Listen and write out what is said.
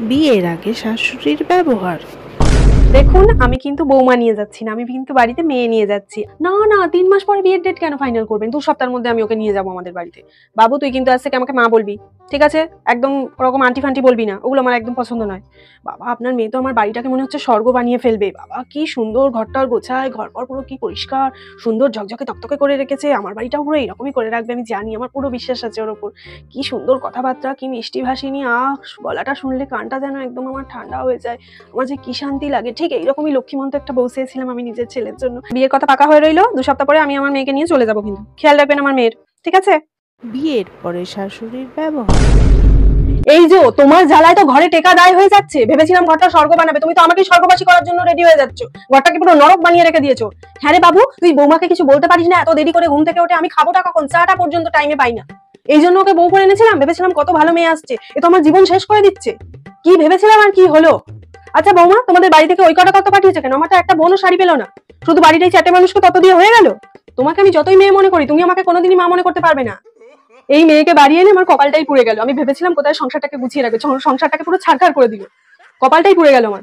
বিয়ের আগে শাশুড়ির ব্যবহার। দেখুন, আমি কিন্তু বৌমা নিয়ে যাচ্ছি না, আমি কিন্তু বাড়িতে মেয়ে নিয়ে যাচ্ছি। না না, 3 মাস পরে বিয়ের ডেট কেন ফাইনাল করবেন? 2 সপ্তাহের মধ্যে আমি ওকে নিয়ে যাবো আমাদের বাড়িতে। বাবু, তুই কিন্তু আজ থেকে আমাকে মা বলবি, ঠিক আছে? একদম ওরকম আন্টি ফান্টি বলবি না, ওগুলো আমার একদম পছন্দ নয়। বাবা, আপনার মেয়ে তো আমার বাড়িটাকে মনে হচ্ছে স্বর্গ বানিয়ে ফেলবে। বাবা, কি সুন্দর ঘরটার গোছায়, ঘর পুরো কি পরিষ্কার, সুন্দর ঝকঝকে তকতকে করে রেখেছে। আমার বাড়িটাও পুরো এরকমই করে রাখবে, আমি জানি, আমার পুরো বিশ্বাস আছে ওর ওপর। কি সুন্দর কথাবার্তা, কি মিষ্টি ভাষিনী, গলাটা শুনলে কানটা যেন একদম আমার ঠান্ডা হয়ে যায়। আমার যে কি শান্তি লাগে। ঠিক এইরকমই লক্ষ্মীমন্ত একটা বউ চেয়েছিলাম আমি নিজের ছেলের জন্য। বিয়ের কথা পাকা হয়ে রইলো, 2 সপ্তাহ পরে আমি আমার মেয়েকে নিয়ে চলে যাবো, কিন্তু খেয়াল রাখবেন আমার মেয়ের, ঠিক আছে? বিয়ের পরে শাশুড়ির ব্যবহার। এই যে তোমার জ্বালায় তো ঘরে টেকা দায় হয়ে যাচ্ছে। ভেবেছিলাম ঘরটা স্বর্গ বানাবে, তুমি তো আমাকেই স্বর্গবাসী করার জন্য রেডি হয়ে যাচ্ছ। ঘরটাকে পুরো নরক বানিয়ে রেখে দিয়েছো। হ্যাঁ রে বাবু, তুই বৌমাকে কিছু বলতে পারিস না? এত দেরি করে ঘুম থেকে ওঠে, আমি খাবোটা কখন? চাটা পর্যন্ত টাইমে পাই না। এই জন্য ওকে বউ করে এনেছিলাম, ভেবেছিলাম কত ভালো মেয়ে আসছে, এ তো আমার জীবন শেষ করে দিচ্ছে। কি ভেবেছিলাম আর কি হলো? আচ্ছা বৌমা, তোমাদের বাড়ি থেকে ওই কটা তত পাঠিয়েছে কেন? আমার তো একটা বোনও শাড়ি পেলো না। শুধু বাড়ির এই 4টে মানুষকে তত দিয়ে হয়ে গেল? তোমাকে আমি যতই মেয়ে মনে করি, তুমি আমাকে কোনোদিনই মা মনে করতে পারবে না। এই মেয়েকে বাড়িয়ে এনে আমার কপালটাই পুড়ে গেল। আমি ভেবেছিলাম কোথায় সংসারটাকে গুছিয়ে রাখবে, সংসারটাকে পুরো ছাড়খাড় করে দিল। কপালটাই পুড়ে গেল আমার।